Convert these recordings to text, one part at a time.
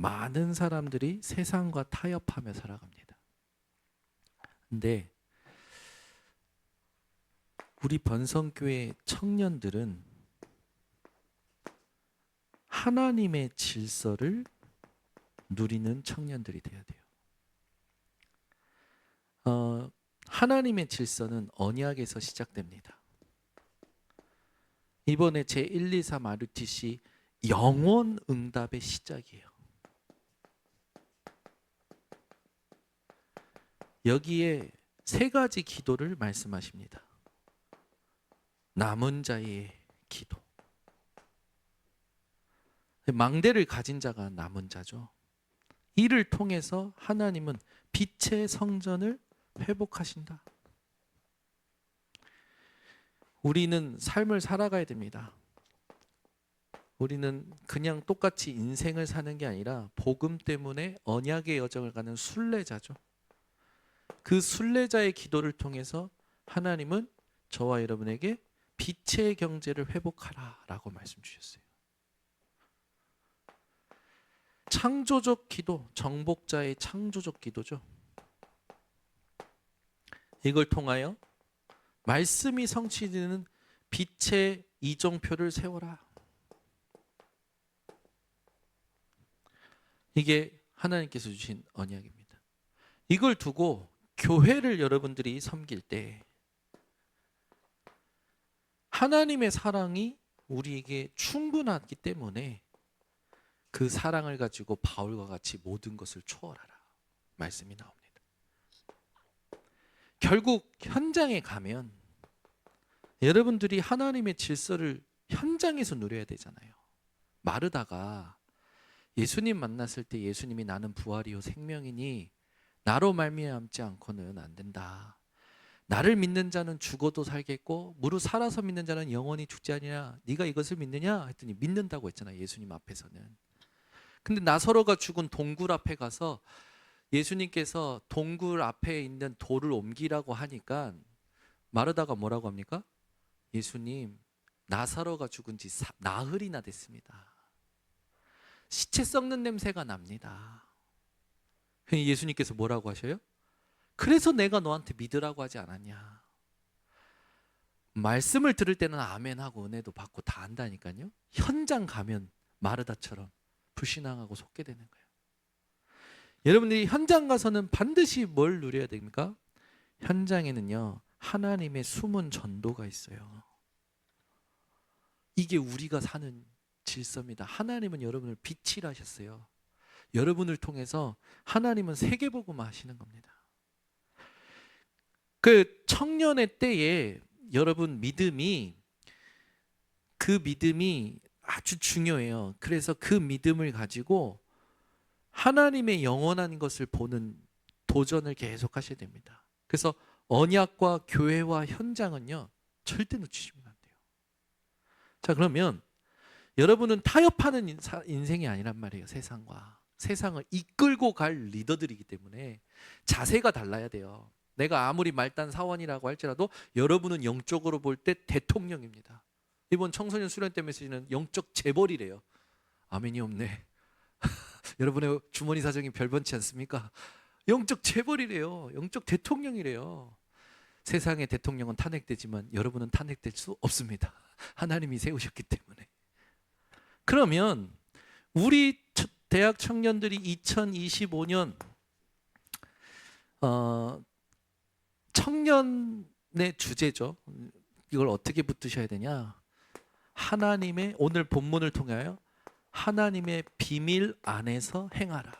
많은 사람들이 세상과 타협하며 살아갑니다. 근데 우리 번성교회 청년들은 하나님의 질서를 누리는 청년들이 되어야 돼요. 하나님의 질서는 언약에서 시작됩니다. 이번에 제124 마루티시 영원 응답의 시작이에요. 여기에 세 가지 기도를 말씀하십니다. 남은 자의 기도. 망대를 가진 자가 남은 자죠. 이를 통해서 하나님은 빛의 성전을 회복하신다. 우리는 삶을 살아가야 됩니다. 우리는 그냥 똑같이 인생을 사는 게 아니라 복음 때문에 언약의 여정을 가는 순례자죠. 그 순례자의 기도를 통해서 하나님은 저와 여러분에게 빛의 경제를 회복하라 라고 말씀 주셨어요. 창조적 기도, 정복자의 창조적 기도죠. 이걸 통하여 말씀이 성취되는 빛의 이정표를 세워라. 이게 하나님께서 주신 언약입니다. 이걸 두고 교회를 여러분들이 섬길 때 하나님의 사랑이 우리에게 충분하기 때문에 그 사랑을 가지고 바울과 같이 모든 것을 초월하라 말씀이 나옵니다. 결국 현장에 가면 여러분들이 하나님의 질서를 현장에서 누려야 되잖아요. 마르다가 예수님 만났을 때 예수님이 나는 부활이요 생명이니 나로 말미암지 않고는 안 된다. 나를 믿는 자는 죽어도 살겠고 무릇 살아서 믿는 자는 영원히 죽지 아니냐. 네가 이것을 믿느냐? 했더니 믿는다고 했잖아요. 예수님 앞에서는. 근데 나사로가 죽은 동굴 앞에 가서 예수님께서 동굴 앞에 있는 돌을 옮기라고 하니까 마르다가 뭐라고 합니까? 예수님, 나사로가 죽은 지 나흘이나 됐습니다. 시체 썩는 냄새가 납니다. 예수님께서 뭐라고 하셔요? 그래서 내가 너한테 믿으라고 하지 않았냐. 말씀을 들을 때는 아멘하고 은혜도 받고 다 한다니까요. 현장 가면 마르다처럼 불신앙하고 속게 되는 거예요. 여러분들이 현장 가서는 반드시 뭘 누려야 됩니까? 현장에는요, 하나님의 숨은 전도가 있어요. 이게 우리가 사는 질서입니다. 하나님은 여러분을 빛이라 하셨어요. 여러분을 통해서 하나님은 세계복음 하시는 겁니다. 그 청년의 때에 여러분 그 믿음이 아주 중요해요. 그래서 그 믿음을 가지고 하나님의 영원한 것을 보는 도전을 계속 하셔야 됩니다. 그래서 언약과 교회와 현장은요, 절대 놓치시면 안 돼요. 자, 그러면 여러분은 타협하는 인생이 아니란 말이에요. 세상을 이끌고 갈 리더들이기 때문에 자세가 달라야 돼요. 내가 아무리 말단 사원이라고 할지라도 여러분은 영적으로 볼 때 대통령입니다. 이번 청소년 수련 때 메시지는 영적 재벌이래요. 아멘이 없네. 여러분의 주머니 사정이 별번치 않습니까? 영적 재벌이래요. 영적 대통령이래요. 세상의 대통령은 탄핵되지만 여러분은 탄핵될 수 없습니다. 하나님이 세우셨기 때문에. 그러면 우리 대학 청년들이 2025년 청년의 주제죠. 이걸 어떻게 붙드셔야 되냐? 하나님의, 오늘 본문을 통하여 하나님의 비밀 안에서 행하라.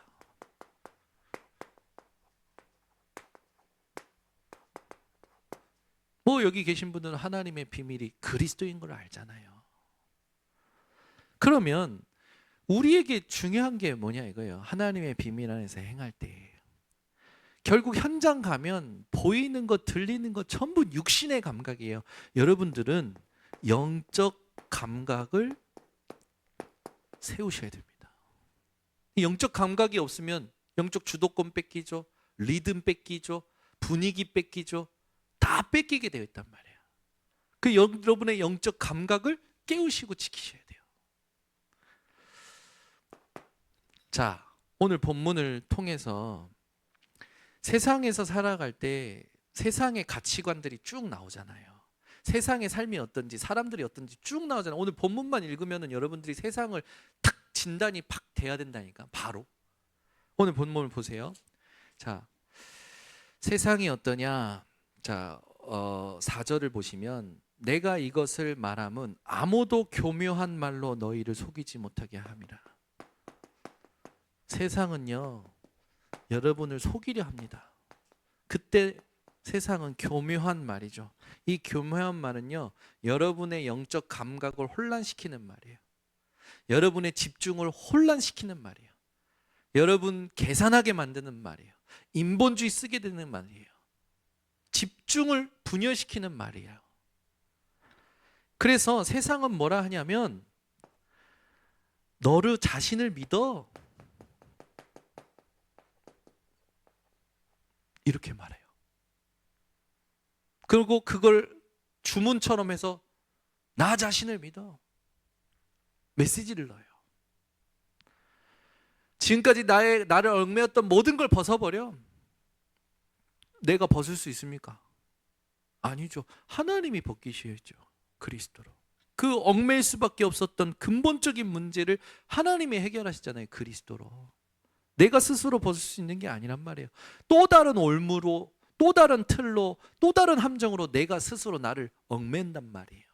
뭐 여기 계신 분들은 하나님의 비밀이 그리스도인 걸 알잖아요. 그러면 우리에게 중요한 게 뭐냐 이거예요. 하나님의 비밀 안에서 행할 때 결국 현장 가면 보이는 것, 들리는 것 전부 육신의 감각이에요. 여러분들은 영적 감각을 세우셔야 됩니다. 영적 감각이 없으면 영적 주도권 뺏기죠. 리듬 뺏기죠. 분위기 뺏기죠. 다 뺏기게 되어 있단 말이에요. 그 여러분의 영적 감각을 깨우시고 지키셔야 돼요. 자, 오늘 본문을 통해서 세상에서 살아갈 때 세상의 가치관들이 쭉 나오잖아요. 세상의 삶이 어떤지, 사람들이 어떤지 쭉 나오잖아요. 오늘 본문만 읽으면 여러분들이 세상을 탁 진단이 팍 돼야 된다니까. 바로 오늘 본문을 보세요. 자, 세상이 어떠냐? 자, 4절을 보시면 내가 이것을 말함은 아무도 교묘한 말로 너희를 속이지 못하게 함이라. 세상은요, 여러분을 속이려 합니다. 그때 세상은 교묘한 말이죠. 이 교묘한 말은요, 여러분의 영적 감각을 혼란시키는 말이에요. 여러분의 집중을 혼란시키는 말이에요. 여러분 계산하게 만드는 말이에요. 인본주의 쓰게 되는 말이에요. 집중을 분열시키는 말이에요. 그래서 세상은 뭐라 하냐면 너를 자신을 믿어, 이렇게 말해요. 그리고 그걸 주문처럼 해서 나 자신을 믿어, 메시지를 넣어요. 지금까지 나를 얽매였던 모든 걸 벗어버려. 내가 벗을 수 있습니까? 아니죠. 하나님이 벗기셔야죠. 그리스도로. 그 얽매일 수밖에 없었던 근본적인 문제를 하나님이 해결하시잖아요. 그리스도로. 내가 스스로 벗을 수 있는 게 아니란 말이에요. 또 다른 올무로, 또 다른 틀로, 또 다른 함정으로 내가 스스로 나를 얽맨단 말이에요.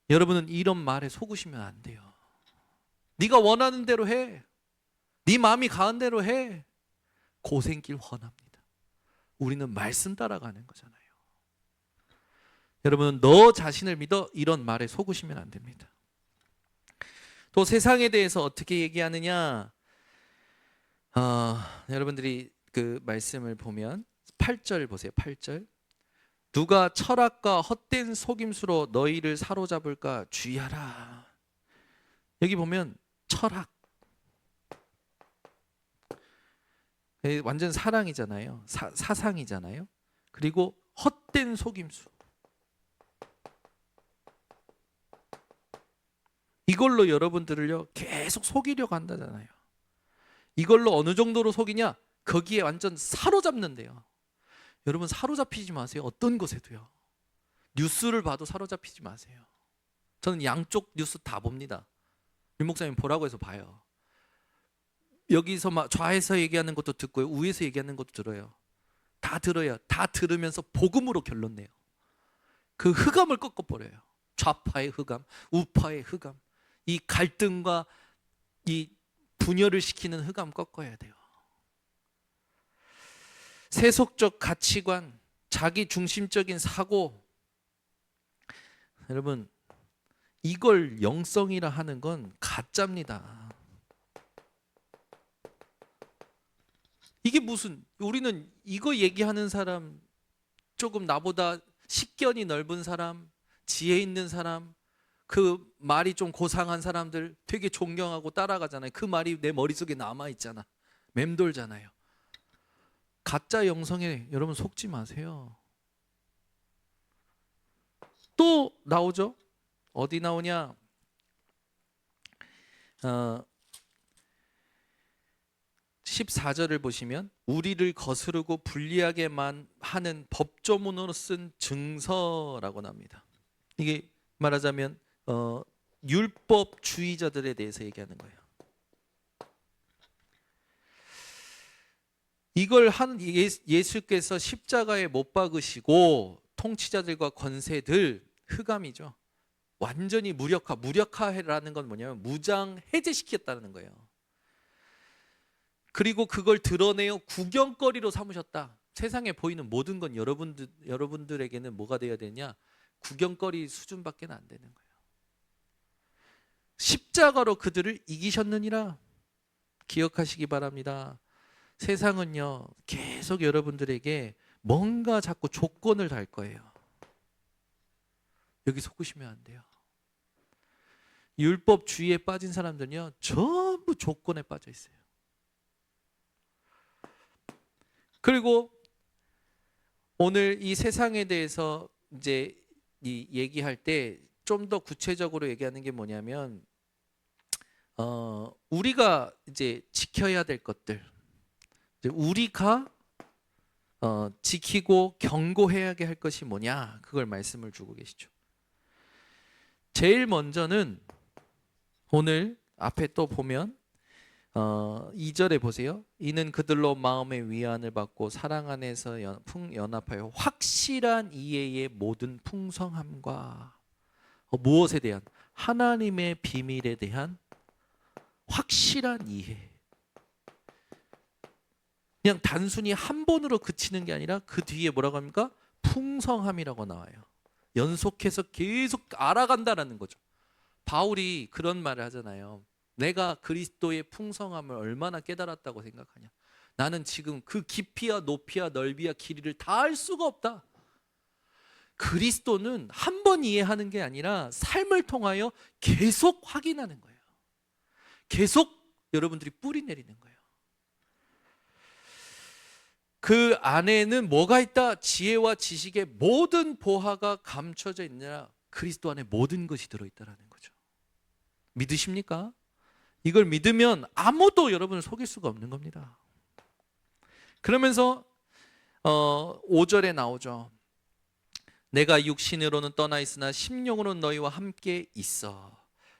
여러분은 이런 말에 속으시면 안 돼요. 네가 원하는 대로 해. 네 마음이 가는 대로 해. 고생길 훤합니다. 우리는 말씀 따라가는 거잖아요. 여러분은 너 자신을 믿어, 이런 말에 속으시면 안 됩니다. 또 세상에 대해서 어떻게 얘기하느냐? 여러분들이 그 말씀을 보면 8절 보세요. 8절. 누가 철학과 헛된 속임수로 너희를 사로잡을까 주의하라. 여기 보면 철학, 완전 사랑이잖아요. 사상이잖아요. 그리고 헛된 속임수, 이걸로 여러분들을요 계속 속이려고 한다잖아요. 이걸로 어느 정도로 속이냐? 거기에 완전 사로잡는데요. 여러분 사로잡히지 마세요. 어떤 것에도요. 뉴스를 봐도 사로잡히지 마세요. 저는 양쪽 뉴스 다 봅니다. 윤 목사님 보라고 해서 봐요. 여기서 막 좌에서 얘기하는 것도 듣고요, 우에서 얘기하는 것도 들어요. 다 들어요. 다 들으면서 복음으로 결론 내요. 그 흑암을 꺾어버려요. 좌파의 흑암, 우파의 흑암, 이 갈등과 이 분열을 시키는 흑암 꺾어야 돼요. 세속적 가치관, 자기 중심적인 사고, 여러분 이걸 영성이라 하는 건 가짜입니다. 이게 무슨, 우리는 이거 얘기하는 사람, 조금 나보다 식견이 넓은 사람, 지혜 있는 사람, 그 말이 좀 고상한 사람들 되게 존경하고 따라가잖아요. 그 말이 내 머릿속에 남아있잖아. 맴돌잖아요. 가짜 영성에 여러분 속지 마세요. 또 나오죠. 어디 나오냐? 14절을 보시면 우리를 거스르고 불리하게만 하는 법조문으로 쓴 증서라고 납니다. 이게 말하자면 율법주의자들에 대해서 얘기하는 거예요. 이걸 한 예수께서 십자가에 못 박으시고 통치자들과 권세들, 흑암이죠. 완전히 무력화라는 건 뭐냐면 무장 해제시켰다는 거예요. 그리고 그걸 드러내어 구경거리로 삼으셨다. 세상에 보이는 모든 건 여러분들에게는 뭐가 되어야 되냐? 구경거리 수준밖에 안 되는 거예요. 십자가로 그들을 이기셨느니라. 기억하시기 바랍니다. 세상은요 계속 여러분들에게 뭔가 자꾸 조건을 달 거예요. 여기 속으시면 안 돼요. 율법주의에 빠진 사람들은요 전부 조건에 빠져 있어요. 그리고 오늘 이 세상에 대해서 이제 얘기할 때 좀 더 구체적으로 얘기하는 게 뭐냐면 우리가 이제 지켜야 될 것들, 이제 우리가 지키고 경고해야 할 것이 뭐냐, 그걸 말씀을 주고 계시죠. 제일 먼저는 오늘 앞에 또 보면 2절에 보세요. 이는 그들로 마음의 위안을 받고 사랑 안에서 연합하여 확실한 이해의 모든 풍성함과 무엇에 대한? 하나님의 비밀에 대한 확실한 이해. 그냥 단순히 한 번으로 그치는 게 아니라 그 뒤에 뭐라고 합니까? 풍성함이라고 나와요. 연속해서 계속 알아간다라는 거죠. 바울이 그런 말을 하잖아요. 내가 그리스도의 풍성함을 얼마나 깨달았다고 생각하냐. 나는 지금 그 깊이와 높이와 넓이와 길이를 다 알 수가 없다. 그리스도는 한 번 이해하는 게 아니라 삶을 통하여 계속 확인하는 거예요. 계속 여러분들이 뿌리 내리는 거예요. 그 안에는 뭐가 있다? 지혜와 지식의 모든 보화가 감춰져 있느라 그리스도 안에 모든 것이 들어있다라는 거죠. 믿으십니까? 이걸 믿으면 아무도 여러분을 속일 수가 없는 겁니다. 그러면서 5절에 나오죠. 내가 육신으로는 떠나 있으나 심령으로는 너희와 함께 있어.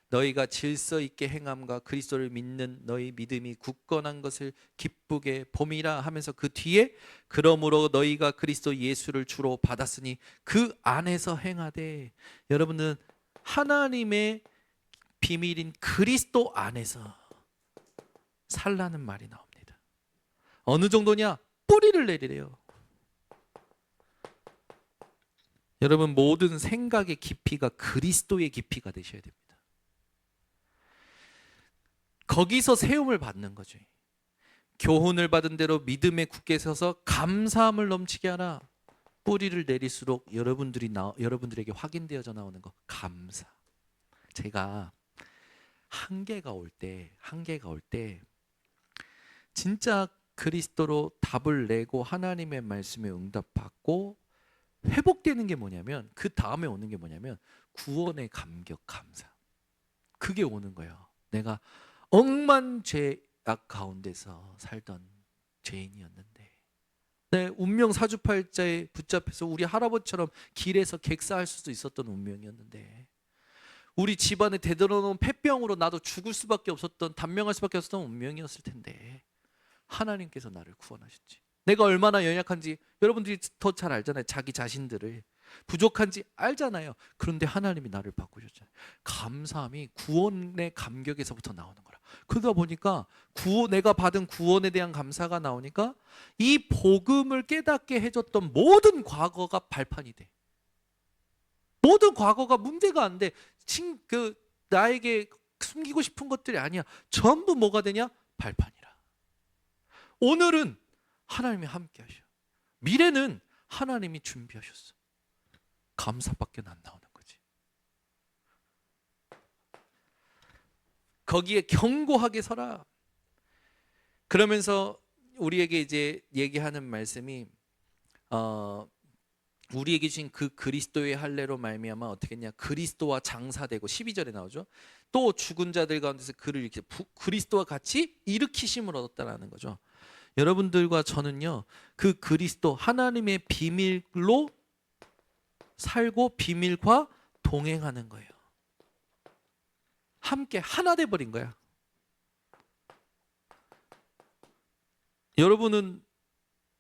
너희가 질서 있게 행함과 그리스도를 믿는 너희 믿음이 굳건한 것을 기쁘게 봄이라 하면서 그 뒤에 그러므로 너희가 그리스도 예수를 주로 받았으니 그 안에서 행하되. 여러분은 하나님의 비밀인 그리스도 안에서 살라는 말이 나옵니다. 어느 정도냐? 뿌리를 내리래요. 여러분, 모든 생각의 깊이가 그리스도의 깊이가 되셔야 됩니다. 거기서 세움을 받는 거죠. 교훈을 받은 대로 믿음에 굳게 서서 감사함을 넘치게 하라. 뿌리를 내릴수록 여러분들에게 확인되어져 나오는 거, 감사. 제가 한계가 올 때 진짜 그리스도로 답을 내고 하나님의 말씀에 응답받고 회복되는 게 뭐냐면, 그 다음에 오는 게 뭐냐면 구원의 감격, 감사. 그게 오는 거예요. 내가 억만 죄악 가운데서 살던 죄인이었는데 내 운명 사주팔자에 붙잡혀서 우리 할아버지처럼 길에서 객사할 수도 있었던 운명이었는데, 우리 집안에 되돌아놓은 폐병으로 나도 죽을 수밖에 없었던, 단명할 수밖에 없었던 운명이었을 텐데 하나님께서 나를 구원하셨지. 내가 얼마나 연약한지 여러분들이 더 잘 알잖아요. 자기 자신들을 부족한지 알잖아요. 그런데 하나님이 나를 바꾸셨잖아요. 감사함이 구원의 감격에서부터 나오는 거라. 그러다 보니까 내가 받은 구원에 대한 감사가 나오니까 이 복음을 깨닫게 해줬던 모든 과거가 발판이 돼. 모든 과거가 문제가 안 돼. 나에게 숨기고 싶은 것들이 아니야. 전부 뭐가 되냐? 발판이라. 오늘은 하나님이 함께 하셔. 미래는 하나님이 준비하셨어. 감사밖에 안 나오는 거지. 거기에 견고하게 서라. 그러면서 우리에게 이제 얘기하는 말씀이 우리에게 주신 그 그리스도의 할례로 말미암아 어떻게 했냐? 그리스도와 장사되고 12절에 나오죠. 또 죽은 자들 가운데서 그를 이렇게 그리스도와 같이 일으키심을 얻었다라는 거죠. 여러분들과 저는요, 그 그리스도 하나님의 비밀로 살고 비밀과 동행하는 거예요. 함께 하나 돼 버린 거야. 여러분은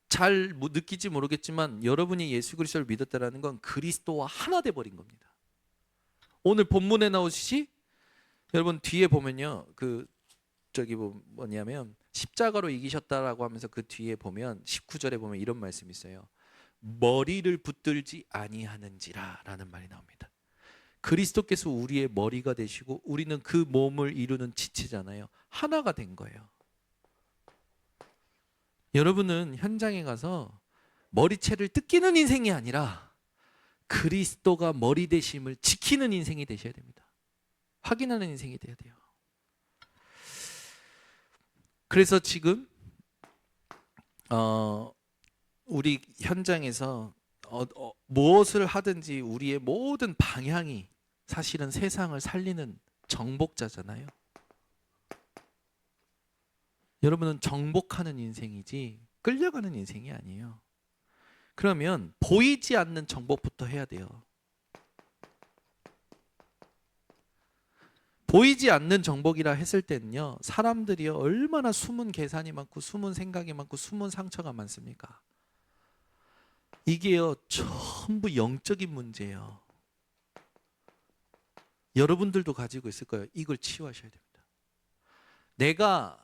잘 느끼지 모르겠지만 여러분이 예수 그리스도를 믿었다라는 건 그리스도와 하나 돼 버린 겁니다. 오늘 본문에 나오시지? 여러분 뒤에 보면요, 뭐냐면 십자가로 이기셨다라고 하면서 그 뒤에 보면 19절에 보면 이런 말씀이 있어요. 머리를 붙들지 아니하는지라 라는 말이 나옵니다. 그리스도께서 우리의 머리가 되시고 우리는 그 몸을 이루는 지체잖아요. 하나가 된 거예요. 여러분은 현장에 가서 머리채를 뜯기는 인생이 아니라 그리스도가 머리 되심을 지키는 인생이 되셔야 됩니다. 확인하는 인생이 돼야 돼요. 그래서 지금 우리 현장에서 무엇을 하든지 우리의 모든 방향이 사실은 세상을 살리는 정복자잖아요. 여러분은 정복하는 인생이지 끌려가는 인생이 아니에요. 그러면 보이지 않는 정복부터 해야 돼요. 보이지 않는 정복이라 했을 때는요, 사람들이 얼마나 숨은 계산이 많고 숨은 생각이 많고 숨은 상처가 많습니까? 이게요 전부 영적인 문제예요. 여러분들도 가지고 있을 거예요. 이걸 치유하셔야 됩니다. 내가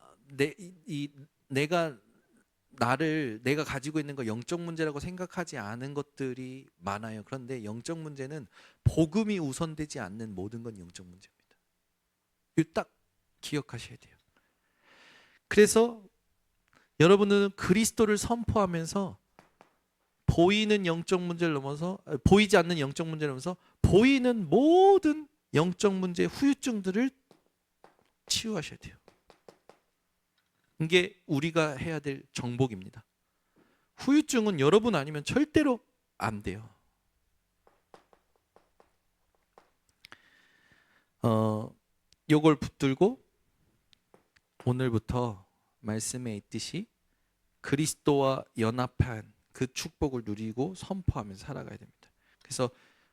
가지고 있는 거 영적 문제라고 생각하지 않은 것들이 많아요. 그런데 영적 문제는 복음이 우선되지 않는 모든 건 영적 문제입니다. 이거 딱 기억하셔야 돼요. 그래서 여러분은 그리스도를 선포하면서 보이는 영적 문제를 넘어서 보이지 않는 영적 문제를 넘어서 보이는 모든 영적 문제의 후유증들을 치유하셔야 돼요. 이게 우리가 해야 될 정복입니다. 후유증은 여러분 아니면 절대로 안 돼요. 요걸 붙들고 오늘부터 말씀에 있듯이 그리스도와 연합한 그 축복을 누리고 선포하면서 살아가야 됩니다. 그래서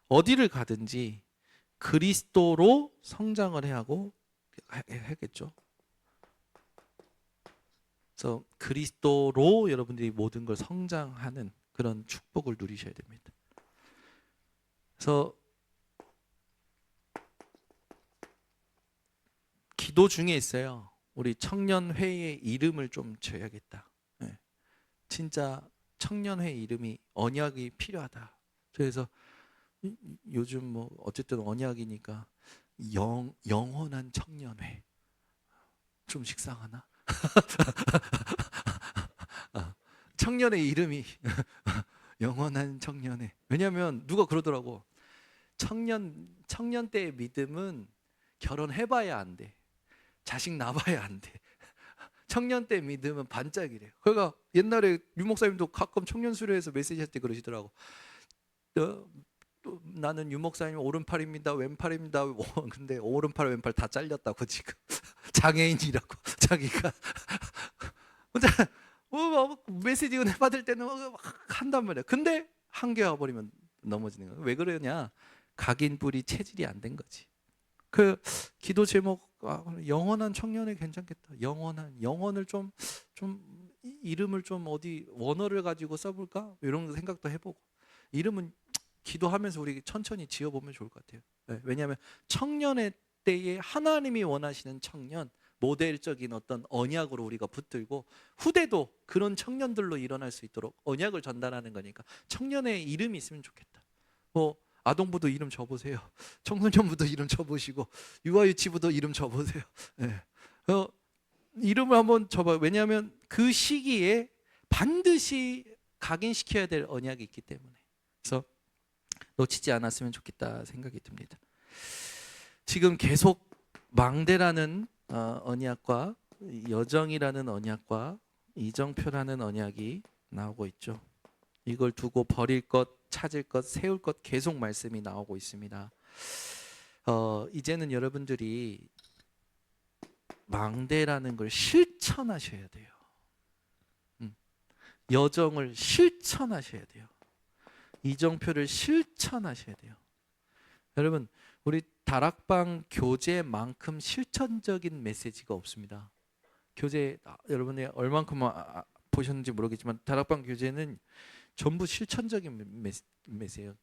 어디를 가든지 그리스도로 성장을 해야 하고 하겠죠. 그래서 그리스도로 여러분들이 모든 걸 성장하는 그런 축복을 누리셔야 됩니다. 그래서 기도 중에 있어요. 우리 청년회의 이름을 좀 줘야겠다. 네. 진짜 청년회 이름이 언약이 필요하다. 그래서 요즘 뭐 어쨌든 언약이니까 영원한 청년회 좀 식상하나? 청년의 이름이 영원한 청년회. 왜냐하면 누가 그러더라고. 청년 때의 믿음은 결혼해봐야 안 돼. 자식 낳아봐야 안 돼. 청년 때 믿음은 반짝이래요. 그러니까 옛날에 유 목사님도 가끔 청년 수료회에서 메시지 할 때 그러시더라고. 나는 유 목사님 오른팔입니다, 왼팔입니다. 근데 오른팔 왼팔 다 잘렸다고 지금 장애인이라고 자기가 혼자 메시지 은혜 받을 때는 한단 말이야. 근데 한계 와버리면 넘어지는 거야. 왜 그러냐? 각인 뿌리 체질이 안 된 거지. 그 기도 제목 영원한 청년회 괜찮겠다. 영원을 좀 이름을 좀 어디 원어를 가지고 써볼까? 이런 생각도 해보고. 이름은 기도하면서 우리 천천히 지어보면 좋을 것 같아요. 네, 왜냐하면 청년의 때에 하나님이 원하시는 청년, 모델적인 어떤 언약으로 우리가 붙들고 후대도 그런 청년들로 일어날 수 있도록 언약을 전달하는 거니까 청년의 이름이 있으면 좋겠다. 뭐 아동부도 이름 줘보세요. 청소년부도 이름 줘보시고 유아유치부도 이름 줘보세요. 네. 이름을 한번 줘봐요. 왜냐하면 그 시기에 반드시 각인시켜야 될 언약이 있기 때문에. 그래서 놓치지 않았으면 좋겠다 생각이 듭니다. 지금 계속 망대라는 언약과 여정이라는 언약과 이정표라는 언약이 나오고 있죠. 이걸 두고 버릴 것, 찾을 것, 세울 것 계속 말씀이 나오고 있습니다. 이제는 여러분들이 망대라는 걸 실천하셔야 돼요. 여정을 실천하셔야 돼요. 이정표를 실천하셔야 돼요. 여러분, 우리 다락방 교제만큼 실천적인 메시지가 없습니다. 교제 여러분이 얼만큼 보셨는지 모르겠지만 다락방 교제는 전부 실천적인 메시지예요.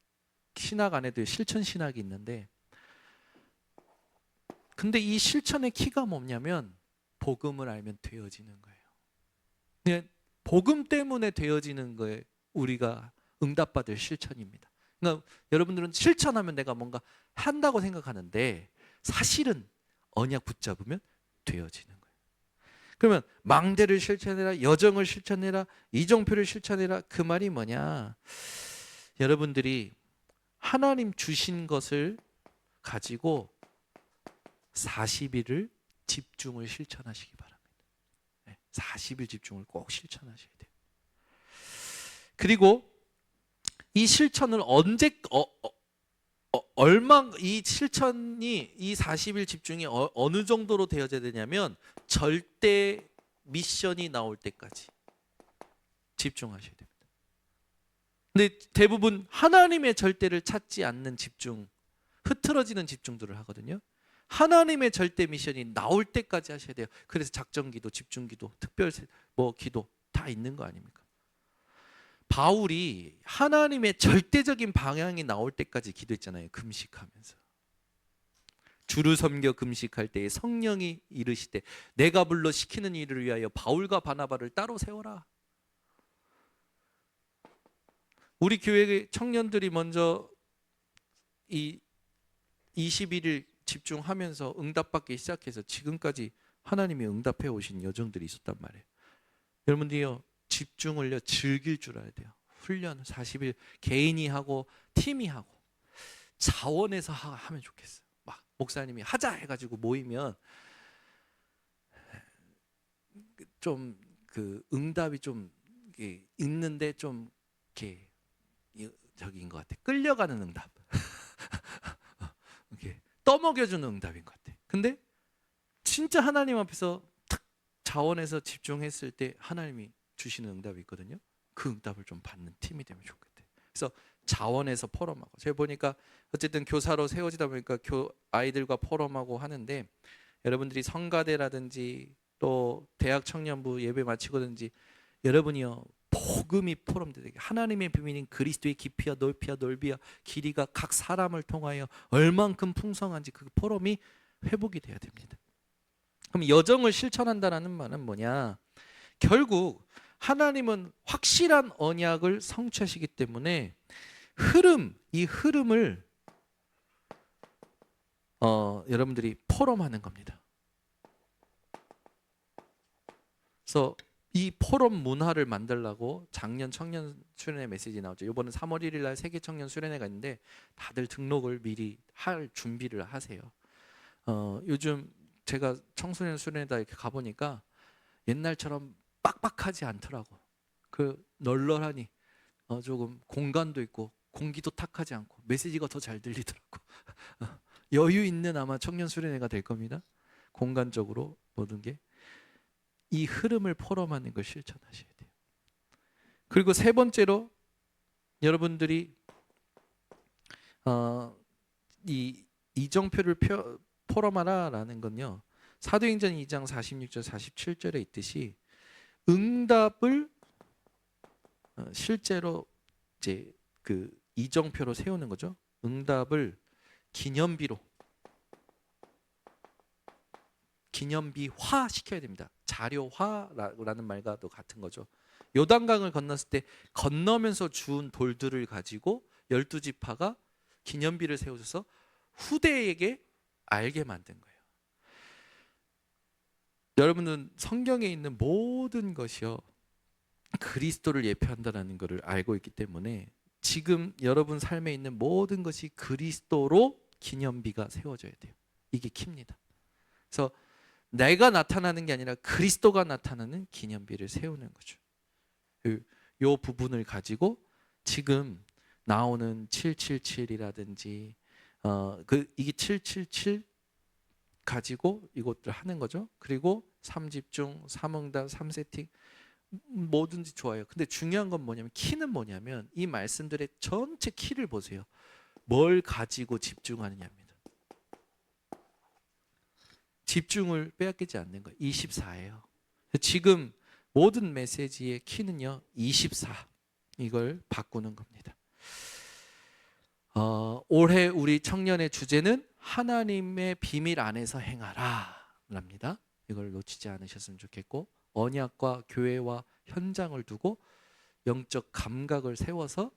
신학 안에도 실천 신학이 있는데, 근데 이 실천의 키가 뭐냐면 복음을 알면 되어지는 거예요. 그냥 복음 때문에 되어지는 거에 우리가 응답받을 실천입니다. 그러니까 여러분들은 실천하면 내가 뭔가 한다고 생각하는데 사실은 언약 붙잡으면 되어지는 거예요. 그러면 망대를 실천해라, 여정을 실천해라, 이정표를 실천해라. 그 말이 뭐냐? 여러분들이 하나님 주신 것을 가지고 40일을 집중을 실천하시기 바랍니다. 40일 집중을 꼭 실천하셔야 돼요. 그리고 이 실천을 이 실천이 이 40일 집중이 어느 정도로 되어져야 되냐면 절대 미션이 나올 때까지 집중하셔야 됩니다. 근데 대부분 하나님의 절대를 찾지 않는 집중, 흐트러지는 집중들을 하거든요. 하나님의 절대 미션이 나올 때까지 하셔야 돼요. 그래서 작전기도, 집중기도, 특별 기도 다 있는 거 아닙니까? 바울이 하나님의 절대적인 방향이 나올 때까지 기도했잖아요. 금식하면서. 주를 섬겨 금식할 때에 성령이 이르시되 내가 불러 시키는 일을 위하여 바울과 바나바를 따로 세워라. 우리 교회 청년들이 먼저 이 21일 집중하면서 응답받기 시작해서 지금까지 하나님이 응답해 오신 여정들이 있었단 말이에요. 여러분들이요, 집중을요 즐길 줄 알아야 돼요. 훈련 40일 개인이 하고 팀이 하고 자원해서 하면 좋겠어요. 막 목사님이 하자 해가지고 모이면 좀 그 응답이 좀 있는데 좀 이렇게 저기인 것 같아. 끌려가는 응답. 이렇게 떠먹여주는 응답인 것 같아. 근데 진짜 하나님 앞에서 탁 자원해서 집중했을 때 하나님이 주시는 응답이 있거든요. 그 응답을 좀 받는 팀이 되면 좋겠대. 그래서 자원해서 포럼하고, 제가 보니까 어쨌든 교사로 세워지다 보니까 아이들과 포럼하고 하는데, 여러분들이 성가대라든지 또 대학 청년부 예배 마치고든지 여러분이요 복음이 포럼되게, 하나님의 비밀인 그리스도의 깊이와 넓이와 넓이와 길이가 각 사람을 통하여 얼만큼 풍성한지 그 포럼이 회복이 돼야 됩니다. 그럼 여정을 실천한다는 말은 뭐냐? 결국 하나님은 확실한 언약을 성취하시기 때문에 이 흐름을 여러분들이 포럼하는 겁니다. 그래서 이 포럼 문화를 만들려고 작년 청년 수련회 메시지 나오죠. 이번은 3월 1일 날 세계 청년 수련회가 있는데 다들 등록을 미리 할 준비를 하세요. 요즘 제가 청소년 수련회다 이렇게 가보니까 옛날처럼 빡빡하지 않더라고. 그 널널하니 조금 공간도 있고 공기도 탁하지 않고 메시지가 더 잘 들리더라고. 여유 있는 아마 청년 수련회가 될 겁니다. 공간적으로 모든 게. 이 흐름을 포럼하는 걸 실천하셔야 돼요. 그리고 세 번째로 여러분들이 이 이정표를 포럼하라라는 건요, 사도행전 2장 46절 47절에 있듯이 응답을 실제로 이제 그 이정표로 세우는 거죠. 응답을 기념비화 시켜야 됩니다. 자료화라는 말과도 같은 거죠. 요단강을 건넜을 때 건너면서 주운 돌들을 가지고 12지파가 기념비를 세워줘서 후대에게 알게 만든 거예요. 여러분은 성경에 있는 모든 것이요 그리스도를 예표한다는 것을 알고 있기 때문에 지금 여러분 삶에 있는 모든 것이 그리스도로 기념비가 세워져야 돼요. 이게 킵니다. 그래서 내가 나타나는 게 아니라 그리스도가 나타나는 기념비를 세우는 거죠. 이 부분을 가지고 지금 나오는 777이라든지 이게 777 가지고 이것들 하는 거죠. 그리고 3집중, 3응답, 3세팅 뭐든지 좋아요. 근데 중요한 건 뭐냐면, 키는 뭐냐면 이 말씀들의 전체 키를 보세요. 뭘 가지고 집중하느냐입니다. 집중을 빼앗기지 않는 거예요. 24예요. 지금 모든 메시지의 키는요 24. 이걸 바꾸는 겁니다. 올해 우리 청년의 주제는 하나님의 비밀 안에서 행하라 랍니다. 이걸 놓치지 않으셨으면 좋겠고, 언약과 교회와 현장을 두고 영적 감각을 세워서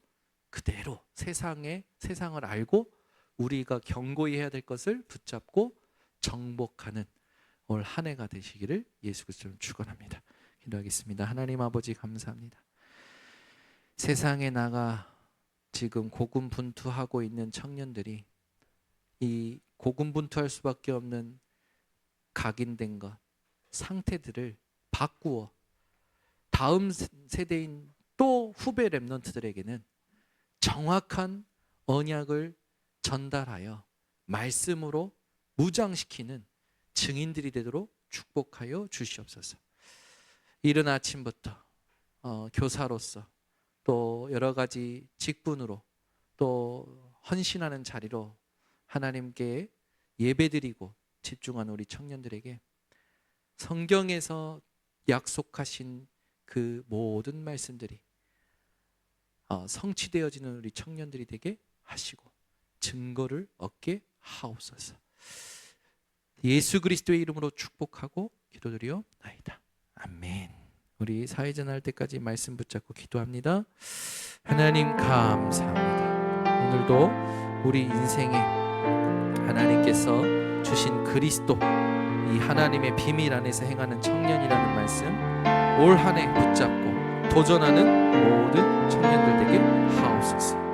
그대로 세상을 알고 우리가 경고히 해야 될 것을 붙잡고 정복하는 올 한 해가 되시기를 예수 그리스도로 축원합니다. 기도하겠습니다. 하나님 아버지 감사합니다. 세상에 나가 지금 고군분투하고 있는 청년들이 이 고군분투할 수밖에 없는 각인된 것, 상태들을 바꾸어 다음 세대인 또 후배 렘넌트들에게는 정확한 언약을 전달하여 말씀으로 무장시키는 증인들이 되도록 축복하여 주시옵소서. 이른 아침부터 교사로서 또 여러 가지 직분으로 또 헌신하는 자리로 하나님께 예배드리고 집중하는 우리 청년들에게 성경에서 약속하신 그 모든 말씀들이 성취되어지는 우리 청년들이 되게 하시고 증거를 얻게 하옵소서. 예수 그리스도의 이름으로 축복하고 기도드리옵나이다. 아멘. 우리 사회전 할 때까지 말씀 붙잡고 기도합니다. 하나님 감사합니다. 오늘도 우리 인생에 하나님께서 주신 그리스도, 이 하나님의 비밀 안에서 행하는 청년이라는 말씀 올 한 해 붙잡고 도전하는 모든 청년들 되게 하옵소서.